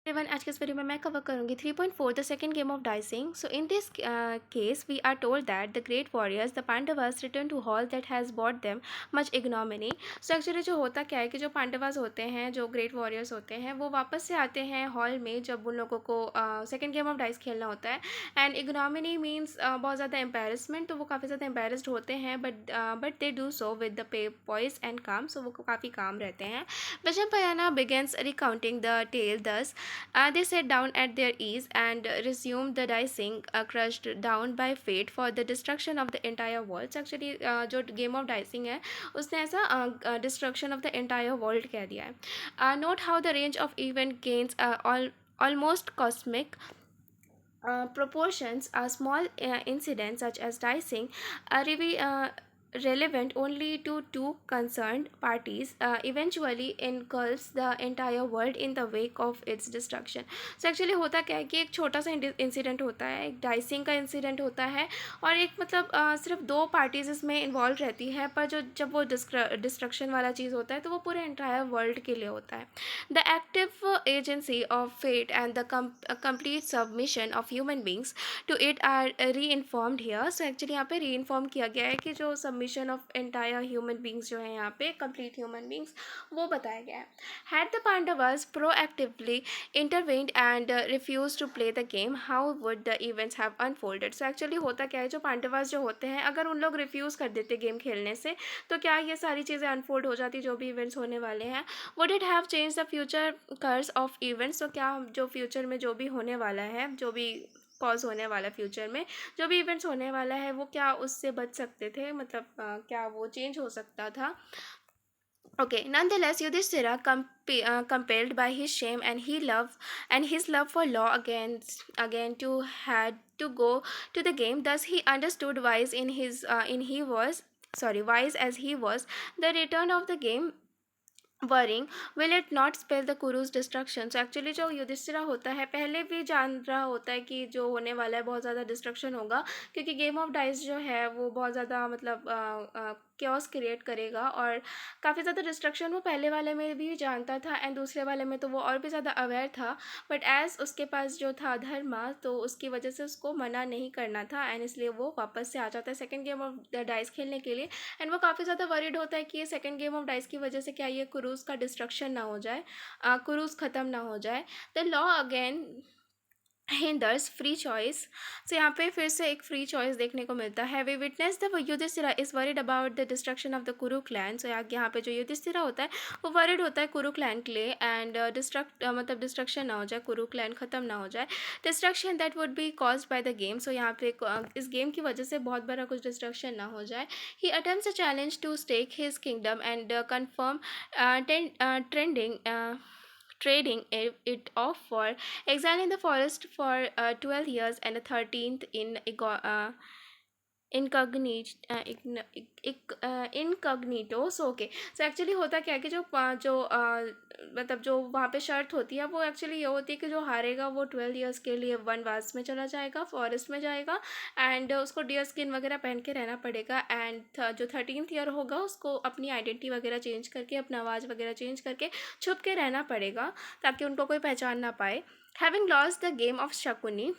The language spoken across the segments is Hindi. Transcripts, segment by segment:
एवरीवन, आज के इस वीडियो में मैं कवर करूंगी 3.4 the second game of dicing. So in this case we are told that the great warriors the Pandavas return to hall that has bought them much ignominy. So actually जो होता क्या है कि जो पांडवास होते हैं, जो ग्रेट वॉरियर्स होते हैं, वो वापस से आते हैं हॉल में जब उन लोगों को सेकंड गेम ऑफ डाइस खेलना होता है. एंड इग्नोमिनी मीन्स बहुत ज़्यादा एम्पेरसमेंट, तो वो काफ़ी ज़्यादा एम्पेरस्ड होते हैं. But they do so with the pay poised and काम. सो वो काफ़ी काम रहते हैं. Vijayapayana begins recounting the tale thus. They sat down at their ease and resumed the dicing, crushed down by fate for the destruction of the entire world. So actually जो गेम ऑफ डाइसिंग है उसने ऐसा destruction of the entire world कह दिया है. Note how the range of event gains almost cosmic proportions. A small incident such as dicing relevant only to two concerned parties eventually engulfs the entire world in the wake of its destruction. So actually होता क्या है कि एक छोटा सा इंसिडेंट होता है, एक डाइसिंग का इंसिडेंट होता है और एक मतलब सिर्फ दो पार्टीज इसमें इन्वॉल्व रहती है, पर जब वो डिस्ट्रक्शन वाला चीज़ होता है तो वो पूरे एंटायर वर्ल्ड के लिए होता है. The active agency of fate and the complete submission of human beings to it are re informed here. So actually यहाँ पे री इन्फॉर्म किया गया है कि जो submission of entire human beings जो है यहाँ पे कंप्लीट ह्यूमन बींग्स, वो बताया गया है. Had the Pandavas proactively intervened and refused to play the game, how would the events have unfolded. So actually होता क्या है, जो पांडवास जो होते हैं, अगर उन लोग रिफ्यूज़ कर देते गेम खेलने से तो क्या ये सारी चीज़ें अनफोल्ड हो जाती जो भी इवेंट्स होने वाले हैं. Would it have change the future course of events. तो क्या जो फ्यूचर में जो भी होने वाला है, जो भी कॉज होने वाला फ्यूचर में जो भी इवेंट्स होने वाला है, वो क्या उससे बच सकते थे, मतलब क्या वो चेंज हो सकता था. Okay, nonetheless, Yudhishthira, compelled by his shame and his love for law, again to had to go to the game. Thus, he understood wise as he was, the return of the game worrying will it not spell the Kurus destruction. So actually जो युधिष्ठिरा होता है पहले भी जान रहा होता है कि जो होने वाला है बहुत ज़्यादा डिस्ट्रक्शन होगा, क्योंकि गेम ऑफ डाइस जो है वो बहुत ज़्यादा मतलब क्योस क्रिएट करेगा और काफ़ी ज़्यादा डिस्ट्रक्शन वो पहले वाले में भी जानता था एंड दूसरे वाले में तो वो और भी ज़्यादा अवेयर था. बट एज़ उसके पास जो था धर्मा, तो उसकी वजह से उसको मना नहीं करना था एंड इसलिए वो वापस से आ जाता है सेकेंड गेम ऑफ डाइस खेलने के लिए. एंड वो काफ़ी ज़्यादा वरीड होता है कि ये सेकेंड गेम ऑफ डाइस की वजह से क्या ये कुरूज़ का डिस्ट्रक्शन ना हो जाए, कुरूज़ ख़त्म ना हो जाए. The law again hinders free choice. So यहाँ पे फिर से एक फ्री चॉइस देखने को मिलता है. We witness the Yudhishthira is worried about the destruction of the Kuru clan. So यहाँ पे जो युधिष्ठिरा होता है वो वरीड होता है कुरु क्लैन के लिए एंड मतलब डिस्ट्रक्शन ना हो जाए, कुरु क्लैन ख़त्म ना हो जाए. Destruction that would be caused by the game. So यहाँ पे इस गेम की वजह से बहुत बड़ा कुछ डिस्ट्रक्शन ना हो जाए. He attempts a challenge to stake his kingdom and confirm trending trading it off for exile in the forest for 12 years and a 13th in incognito. So okay, so actually होता क्या है कि मतलब जो वहाँ पे शर्त होती है वो एक्चुअली ये होती है कि जो हारेगा वो 12 ईयर्स के लिए वनवास में चला जाएगा, फॉरेस्ट में जाएगा एंड उसको डियर स्किन वगैरह पहन के रहना पड़ेगा. एंड जो 13th ईयर होगा उसको अपनी आइडेंटिटी वगैरह चेंज करके, अपना आवाज़ वगैरह चेंज करके छुप के रहना पड़ेगा ताकि उनको कोई पहचान ना पाए. Having lost the game of Shakuni.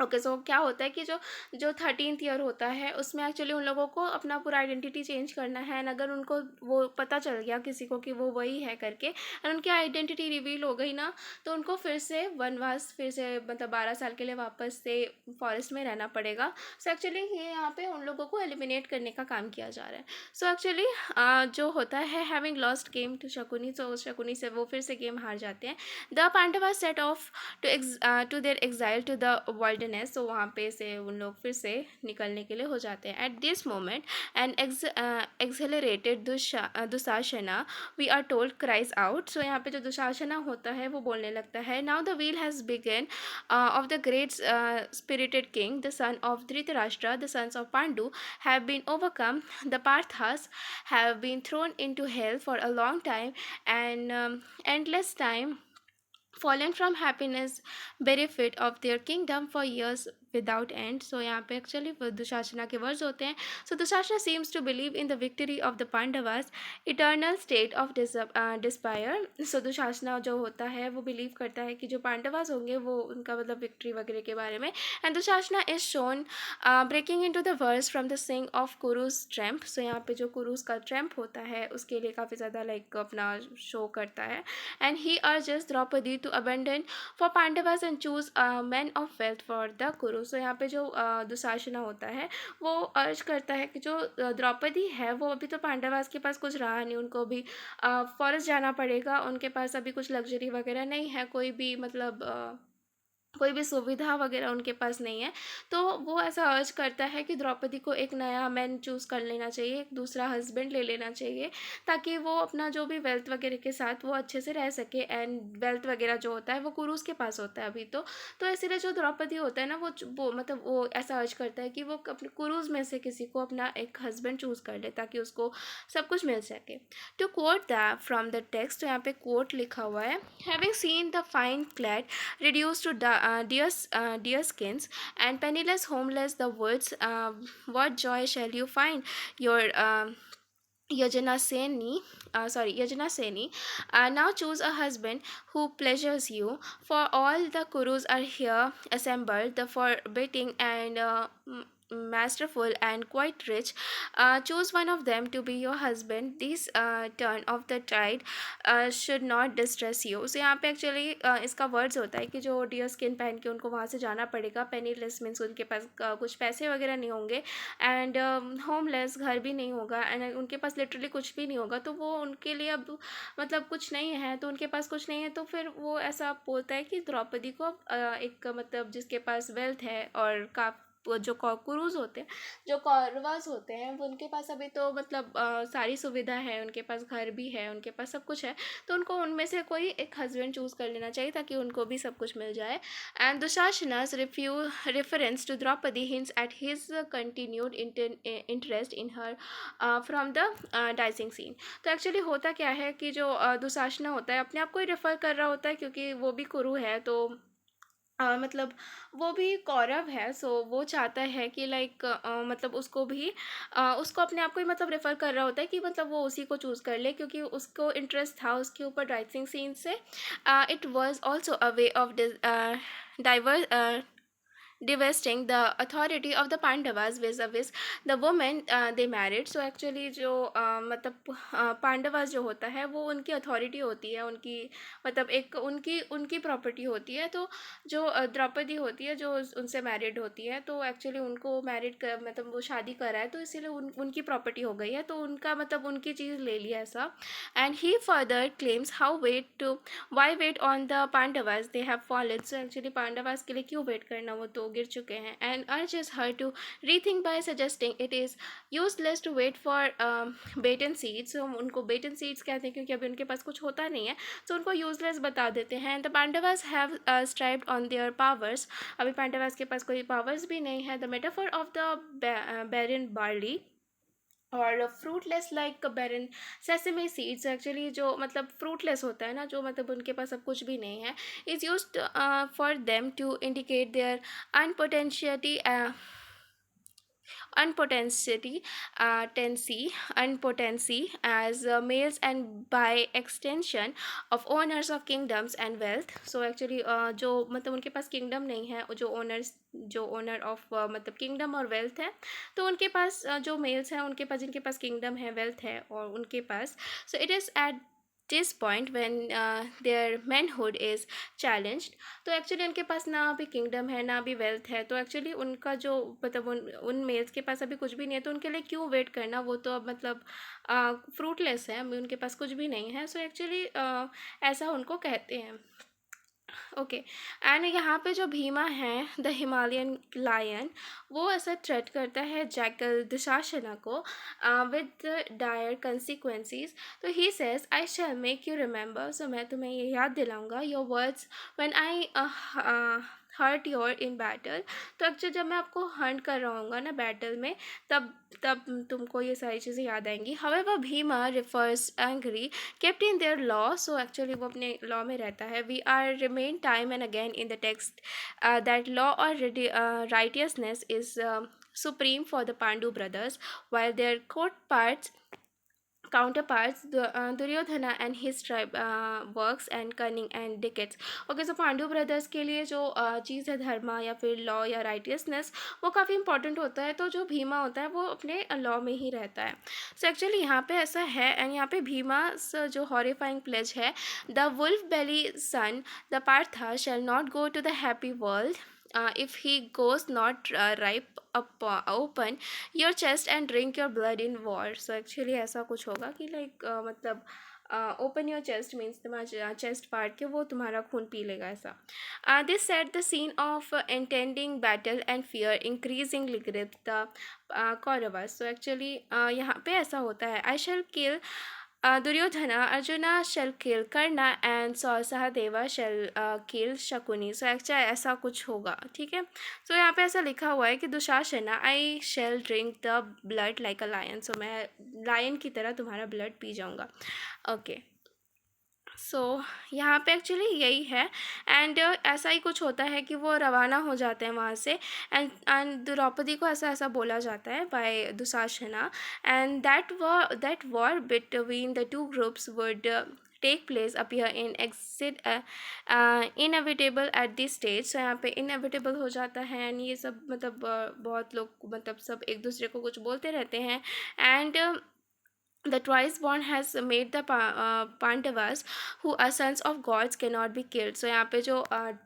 Okay, so क्या होता है कि जो 13th ईयर होता है उसमें एक्चुअली उन लोगों को अपना पूरा आइडेंटिटी चेंज करना है एंड अगर उनको वो पता चल गया किसी को कि वो वही है करके एंड उनकी आइडेंटिटी रिवील हो गई ना, तो उनको फिर से वनवास, फिर से मतलब 12 साल के लिए वापस से फॉरेस्ट में रहना पड़ेगा. सो एक्चुअली ये यहाँ पे उन लोगों को एलिमिनेट करने का काम किया जा रहा है. सो एक्चुअली जो होता है having lost game to Shakuni, so Shakuni से वो फिर से गेम हार जाते हैं. The Pandava set off to their exile to the wilderness. तो वहाँ पे से उन लोग फिर से निकलने के लिए हो जाते हैं. At this moment and accelerated Dushasana we are told cries out. So यहाँ पे जो दुशासना होता है वो बोलने लगता है. Now the wheel has begun of the great spirited king the son of Dhritarashtra, the sons of Pandu have been overcome. The Parthas have been thrown into hell for a long time and endless time, fallen from happiness benefit of their kingdom for years without end. So यहाँ पे एक्चुअली दुशासना के वर्ड्स होते हैं। So Dushasana seems to believe in the victory of the Pandavas eternal state of despair. So Dushasana जो होता है वो बिलीव करता है कि जो पांडवास होंगे वो उनका मतलब विक्ट्री वगैरह के बारे में। And Dushasana is shown breaking into the verse from the sing of Kurus triumph. So यहाँ पे जो कुरुस का ट्रैम्प होता है उसके लिए काफ़ी ज़्यादा लाइक अपना शो करता है। And he urges Draupadi to abandon for Pandavas and choose man of wealth for the Kuru. So यहाँ पे जो दुशासना होता है वो अर्ज करता है कि जो द्रौपदी है वो अभी तो पांडवास के पास कुछ रहा नहीं, उनको भी फॉरेस्ट जाना पड़ेगा, उनके पास अभी कुछ लग्जरी वगैरह नहीं है, कोई भी मतलब कोई भी सुविधा वगैरह उनके पास नहीं है। तो वो ऐसा अर्ज करता है कि द्रौपदी को एक नया मैन चूज़ कर लेना चाहिए, एक दूसरा हस्बैंड ले लेना चाहिए, ताकि वो अपना जो भी वेल्थ वगैरह के साथ वो अच्छे से रह सके। एंड वेल्थ वगैरह जो होता है वो कुरुस के पास होता है अभी तो इसीलिए जो द्रौपदी होता है ना वो मतलब वो ऐसा अर्ज करता है कि वो अपने कुरुस में से किसी को अपना एक हस्बैंड चूज़ कर ले ताकि उसको सब कुछ मिल सके। To quote the from the text, तो यहाँ पे कोट लिखा हुआ है, having seen the fine clad reduced to deer skins and penniless homeless the woods, what joy shall you find your Yajana Seni, Yajana Seni, now choose a husband who pleasures you, for all the Kurus are here assembled, the forbidding and masterful and quite rich. Choose one of them to be your husband. This turn of the tide should not distress you. So यहाँ पे एक्चुअली इसका वर्ड्स होता है कि जो डियर स्किन पहन के उनको वहाँ से जाना पड़ेगा, पेनीलेस मीन्स उनके पास कुछ पैसे वगैरह नहीं होंगे, एंड होमलेस घर भी नहीं होगा, एंड उनके पास लिटरली कुछ भी नहीं होगा, तो वो उनके लिए अब मतलब कुछ नहीं है, तो उनके पास कुछ नहीं है, तो फिर वो ऐसा बोलता है कि द्रौपदी को एक मतलब जिसके पास वेल्थ है और का जो कुरुज होते हैं, जो कौरवास होते हैं, वो उनके पास अभी तो मतलब सारी सुविधा है, उनके पास घर भी है, उनके पास सब कुछ है, तो उनको उनमें से कोई एक हस्बैंड चूज़ कर लेना चाहिए ताकि उनको भी सब कुछ मिल जाए। And Dushasana's reference to Draupadi hints at his continued interest in her from the dancing scene। तो एक्चुअली होता क्या है कि जो दुशासना होता है अपने आप को ही रेफर कर रहा होता है, क्योंकि वो भी कुरु है, तो मतलब वो भी कौरव है। सो वो चाहता है कि लाइक मतलब उसको भी उसको अपने आप को ही मतलब रेफ़र कर रहा होता है कि मतलब वो उसी को चूज़ कर ले, क्योंकि उसको इंटरेस्ट था उसके ऊपर डांसिंग सीन से। It was also a way of diver divesting the authority of the Pandavas vis-a-vis the women they married। So actually जो मतलब पांडवास जो होता है वो उनकी अथॉरिटी होती है, उनकी मतलब एक उनकी प्रॉपर्टी होती है। तो जो द्रौपदी होती है जो उनसे मैरिड होती है, तो एक्चुअली उनको मैरिड कर मतलब वो शादी करा है, तो इसीलिए उनकी प्रॉपर्टी हो गई है, तो उनका मतलब उनकी चीज़ ले लिया ऐसा। And he further claims how wait to why wait on the Pandavas they have fallen. So actually Pandavas के लिए क्यों वेट करना, वो तो गिर चुके हैं। And urges her to rethink by suggesting it is useless to wait for bet and seeds. हम उनको बेट एंड सीड्स कहते हैं क्योंकि अभी उनके पास कुछ होता नहीं है, तो उनको यूजलेस बता देते हैं। The Pandavas have strived on their powers, अभी पांडवास के पास कोई पावर्स भी नहीं है। The metaphor of the barren barley और fruitless like barren sesame seeds, actually जो मतलब फ्रूटलेस होता है ना, जो मतलब उनके पास अब कुछ भी नहीं है, is used for them to indicate their unpotentiality unpotency unpotency as males and by extension of owners of kingdoms and wealth। so actually जो मतलब उनके पास किंगडम नहीं है, जो ओनर ऑफ मतलब किंगडम और वेल्थ है, तो उनके पास जो मेल्स हैं उनके पास, जिनके पास किंगडम है, वेल्थ है और उनके पास, so it is at this point when their manhood is challenged। तो एक्चुअली उनके पास ना अभी किंगडम है ना अभी वेल्थ है, तो एक्चुअली उनका जो मतलब उन मेल्स के पास अभी कुछ भी नहीं है, तो उनके लिए क्यों वेट करना, वो तो अब मतलब फ्रूटलेस है, अभी उनके पास कुछ भी नहीं है। सो एक्चुअली ऐसा उनको कहते हैं। ओके। एंड यहाँ पे जो भीमा है द हिमालयन लायन, वो ऐसा थ्रेट करता है जैकल दुशासना को विद डायर कंसिक्वेंसीज। तो he says I shall make you remember, so मैं तुम्हें ये याद दिलाऊंगा your words when I hurt you in battle। तो एक्चुअली जब मैं आपको हंट कर रहा हूँगा ना बैटल में, तब तब तुमको ये सारी चीज़ें याद आएंगी। However, Bhima refers angry kept in their law, so actually वो अपने लॉ में रहता है। We are remain time and again in the text that law or righteousness is supreme for the Pandu brothers, while their counterparts Duryodhana and his tribe works and cunning and decades। Okay, so Pandu brothers के लिए जो चीज़ है धर्मा या फिर लॉ या राइटियसनेस, वो काफ़ी इंपॉर्टेंट होता है। तो जो भीमा होता है वो अपने लॉ में ही रहता है। सो एक्चुअली यहाँ पे ऐसा है, एंड यहाँ पे भीमा जो हॉरिफाइंग प्लेज है, the wolf belly son the Partha shall not go to the happy world if he goes not ripe up open your chest and drink your blood in war। so actually ऐसा कुछ होगा कि लाइक मतलब ओपन योर चेस्ट मीन्स तुम्हारा चेस्ट पार्ट के वो तुम्हारा खून पी लेगा ऐसा। This set the scene of intending battle and fear increasingly grip the Kauravas. So actually यहाँ पे ऐसा होता है, I shall kill Duryodhana, Arjuna shall kill Karna and Sahadeva shall kill Shakuni। So actually ऐसा कुछ होगा, ठीक है। सो यहाँ पे ऐसा लिखा हुआ है कि Dushasana, I shall drink the blood like a lion. So मैं लायन की तरह तुम्हारा ब्लड पी जाऊँगा। ओके, सो यहाँ पे एक्चुअली यही है। एंड ऐसा ही कुछ होता है कि वो रवाना हो जाते हैं वहाँ से, एंड द्रौपदी को ऐसा ऐसा बोला जाता है by Dushasana, and that war between the two groups would take place appear in exit inevitable at this stage. So यहाँ पे इनएविटेबल हो जाता है, एंड ये सब मतलब बहुत लोग मतलब सब एक दूसरे को कुछ बोलते रहते हैं। And the twice born has made the Pandavas who are sons of gods cannot be killed। so यहाँ पे जो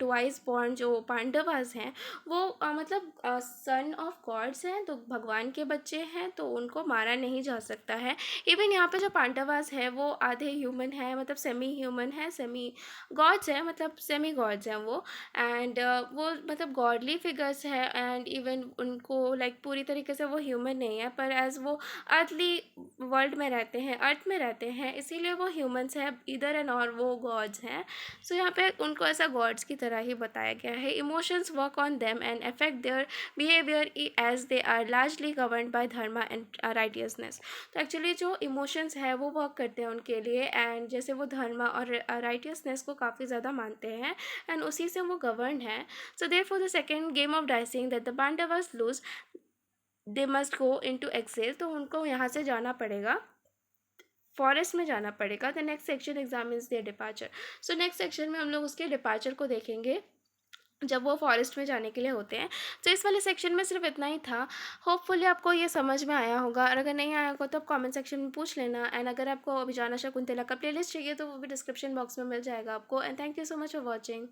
twice born जो पांडवास हैं वो मतलब सन ऑफ गॉड्स हैं, तो भगवान के बच्चे हैं, तो उनको मारा नहीं जा सकता है। इवन यहाँ पे जो पांडवास है वो आधे ह्यूमन है, मतलब सेमी ह्यूमन है, सेमी गॉड्स है, मतलब सेमी गॉड्स हैं वो। एंड वो मतलब गॉडली फिगर्स है, एंड इवन उनको लाइक पूरी तरीके से वो ह्यूमन नहीं है, पर एज वो अर्थली वर्ल्ड में रहते हैं, अर्थ में रहते हैं, इसीलिए वो ह्यूमंस हैं इधर एंड और वो गॉड्स हैं। सो यहाँ पे उनको ऐसा गॉड्स की तरह ही बताया गया है। Emotions work on them and affect their behaviour as they are largely governed by dharma and righteousness. तो एक्चुअली जो इमोशंस है वो वर्क करते हैं उनके लिए, एंड जैसे वो धर्मा और राइटियसनेस को काफ़ी ज़्यादा मानते हैं, एंड उसी से वो गवर्न है। So therefore the second game of dicing that the Pandavas lose they must go into exile. तो उनको यहाँ से जाना पड़ेगा, फॉरेस्ट में जाना पड़ेगा। The next section examines their departure. So next section में हम लोग उसके डिपार्चर को देखेंगे जब वो फॉरेस्ट में जाने के लिए होते हैं। तो इस वाले सेक्शन में सिर्फ इतना ही था। होपफुली आपको ये समझ में आया होगा, और अगर नहीं आया होगा तो आप कमेंट सेक्शन में पूछ लेना। एंड अगर आपको अभिजाना शकुंतला का प्लेलिस्ट चाहिए तो वो भी डिस्क्रिप्शन बॉक्स में मिल जाएगा आपको। And thank you so much for watching.